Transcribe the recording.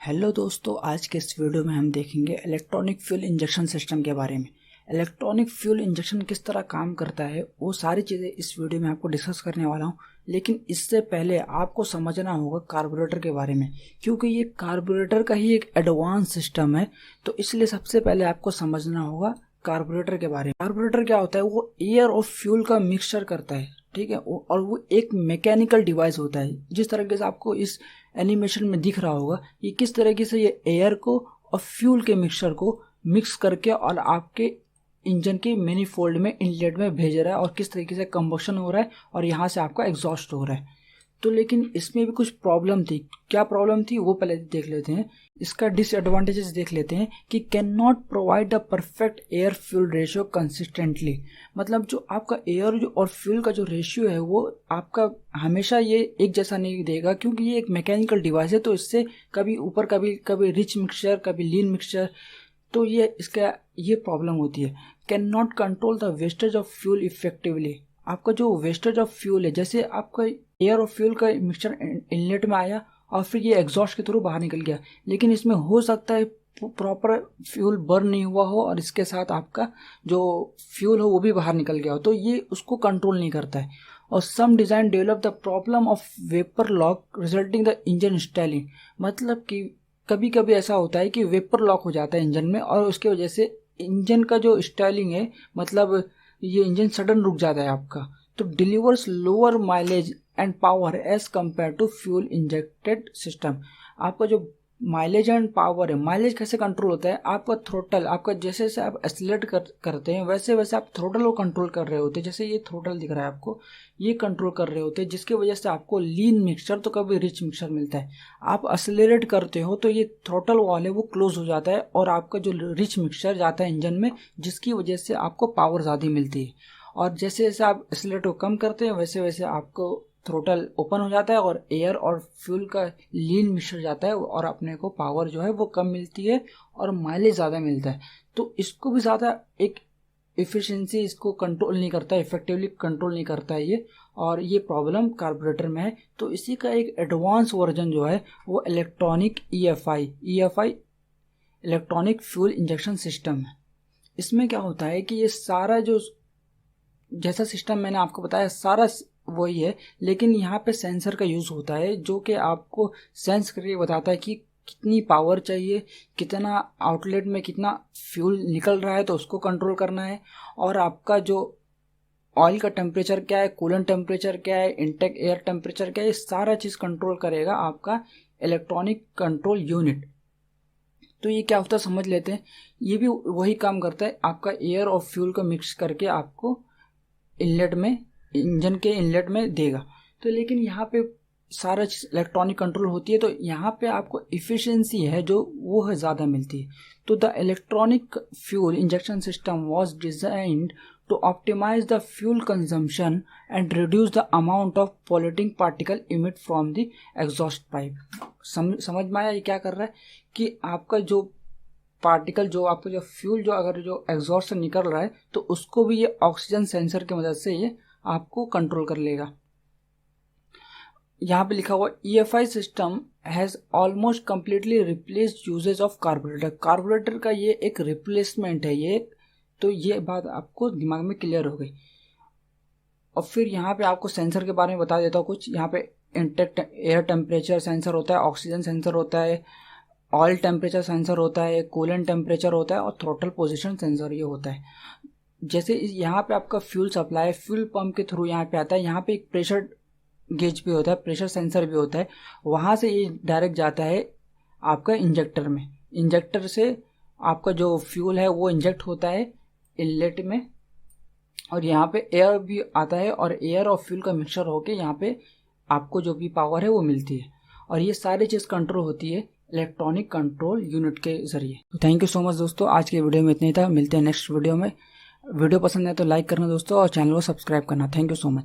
Hello दोस्तों, आज के इस वीडियो में हम देखेंगे इलेक्ट्रॉनिक फ्यूल इंजेक्शन सिस्टम के बारे में। इलेक्ट्रॉनिक फ्यूल इंजेक्शन किस तरह काम करता है वो सारी चीज़ें इस वीडियो में आपको डिस्कस करने वाला हूं। लेकिन इससे पहले आपको समझना होगा कार्बोरेटर के बारे में, क्योंकि ये कार्बोरेटर का ही एक एडवांस सिस्टम है। तो इसलिए सबसे पहले आपको समझना होगा कार्बोरेटर के बारे में। कार्बोरेटर क्या होता है? वो एयर और फ्यूल का मिक्सचर करता है, ठीक है। और वो एक मैकेनिकल डिवाइस होता है। जिस तरीके से आपको इस एनिमेशन में दिख रहा होगा, ये किस तरीके से ये एयर को और फ्यूल के मिक्सचर को मिक्स करके और आपके इंजन के मैनिफोल्ड में इनलेट में भेज रहा है और किस तरीके से कंबशन हो रहा है और यहाँ से आपका एग्जॉस्ट हो रहा है। तो लेकिन इसमें भी कुछ प्रॉब्लम थी। क्या प्रॉब्लम थी वो पहले देख लेते हैं। इसका डिसएडवांटेजेस देख लेते हैं कि can not provide a perfect air fuel ratio consistently. मतलब जो आपका एयर और फ्यूल का जो रेशियो है वो आपका हमेशा ये एक जैसा नहीं देगा, क्योंकि ये एक मैकेनिकल डिवाइस है। तो इससे कभी ऊपर कभी रिच मिक्सचर, कभी लीन मिक्सचर, तो ये इसका ये प्रॉब्लम होती है। Can not control the wastage of fuel effectively. आपका जो वेस्टेज ऑफ फ्यूल है, जैसे आपका एयर और फ्यूल का मिक्सचर इनलेट में आया और फिर ये एग्जॉस्ट के थ्रू बाहर निकल गया, लेकिन इसमें हो सकता है प्रॉपर फ्यूल बर्न नहीं हुआ हो और इसके साथ आपका जो फ्यूल हो वो भी बाहर निकल गया हो, तो ये उसको कंट्रोल नहीं करता है। और some design develop the problem of vapour lock resulting the engine stalling. मतलब कि कभी कभी ऐसा होता है कि वेपर लॉक हो जाता है इंजन में और उसके वजह से इंजन का जो स्टाइलिंग है, मतलब ये इंजन सडन रुक जाता है आपका। तो delivers lower mileage and power as compare to fuel injected system. आपका जो माइलेज एंड पावर है, माइलेज कैसे कंट्रोल होता है? आपका थ्रोटल, आपका जैसे जैसे आप एक्सीलरेट करते हैं वैसे वैसे आप थ्रोटल को कंट्रोल कर रहे होते हैं। जैसे ये थ्रोटल दिख रहा है आपको, ये कंट्रोल कर रहे होते हैं, जिसकी वजह से आपको लीन मिक्सचर तो कभी रिच मिक्सचर मिलता है। आप एक्सीलरेट करते हो तो ये थ्रोटल वॉल है वो क्लोज हो जाता है और आपका जो रिच मिक्सचर जाता है इंजन में, जिसकी वजह से आपको पावर ज़्यादा मिलती है। और जैसे जैसे आप एक्सीलरेट को कम करते हैं वैसे वैसे आपको थ्रोटल ओपन हो जाता है और एयर और फ्यूल का लीन मिक्सचर जाता है और अपने को पावर जो है वो कम मिलती है और माइलेज ज़्यादा मिलता है। तो इसको भी ज़्यादा एक एफिशिएंसी इसको कंट्रोल नहीं करता है, इफेक्टिवली कंट्रोल नहीं करता है ये, और ये प्रॉब्लम कार्बोरेटर में है। तो इसी का एक एडवांस वर्जन जो है वो electronic EFI electronic fuel injection system है। इसमें क्या होता है कि ये सारा जो जैसा सिस्टम मैंने आपको बताया सारा वही है, लेकिन यहाँ पे सेंसर का यूज़ होता है जो कि आपको सेंस करके बताता है कि कितनी पावर चाहिए, कितना आउटलेट में कितना फ्यूल निकल रहा है, तो उसको कंट्रोल करना है। और आपका जो ऑयल का टेम्परेचर क्या है, कूलेंट टेम्परेचर क्या है, इनटेक एयर टेम्परेचर क्या है, ये सारा चीज़ कंट्रोल करेगा आपका इलेक्ट्रॉनिक कंट्रोल यूनिट। तो ये क्या होता है समझ लेते हैं। ये भी वही काम करता है, आपका एयर और फ्यूल को मिक्स करके आपको इनलेट में, इंजन के इनलेट में देगा। तो लेकिन यहाँ पे सारा चीज़ इलेक्ट्रॉनिक कंट्रोल होती है, तो यहाँ पे आपको इफिशिएंसी है जो वो है ज़्यादा मिलती है। तो the electronic fuel injection system was designed to optimise the fuel consumption and reduce the amount of polluting particle emit from the exhaust pipe. समझ में आया ये क्या कर रहा है कि आपका जो पार्टिकल, जो आपका जो फ्यूल जो अगर जो एग्जॉस्ट से निकल रहा है तो उसको भी ये ऑक्सीजन सेंसर की मदद से ये आपको कंट्रोल कर लेगा। यहाँ पे लिखा हुआ EFI system has almost completely replaced usages of carburettor. Carburettor का ये एक रिप्लेसमेंट है ये, तो ये बात आपको दिमाग में क्लियर हो गई। और फिर यहाँ पे आपको सेंसर के बारे में बता देता हूँ कुछ। यहाँ पे इंटेक्ट एयर टेम्परेचर सेंसर होता है, ऑक्सीजन सेंसर होता है, ऑयल टेम्परेचर सेंसर होता है, कूलेंट टेम्परेचर होता है और थ्रोटल पोजीशन सेंसर ये होता है। जैसे यहाँ पे आपका फ्यूल सप्लाई फ्यूल पंप के थ्रू यहाँ पे आता है। यहाँ पे एक प्रेशर गेज भी होता है, प्रेशर सेंसर भी होता है। वहाँ से ये डायरेक्ट जाता है आपका इंजेक्टर में। इंजेक्टर से आपका जो फ्यूल है वो इंजेक्ट होता है इनलेट में और यहाँ पे एयर भी आता है और एयर और फ्यूल का मिक्सचर होके यहाँ पे आपको जो भी पावर है वो मिलती है। और ये सारी चीज़ कंट्रोल होती है इलेक्ट्रॉनिक कंट्रोल यूनिट के जरिए। तो थैंक यू सो मच दोस्तों, आज के वीडियो में इतना ही था। मिलते हैं नेक्स्ट वीडियो में। वीडियो पसंद है तो लाइक करना दोस्तों और चैनल को सब्सक्राइब करना। Thank you so much.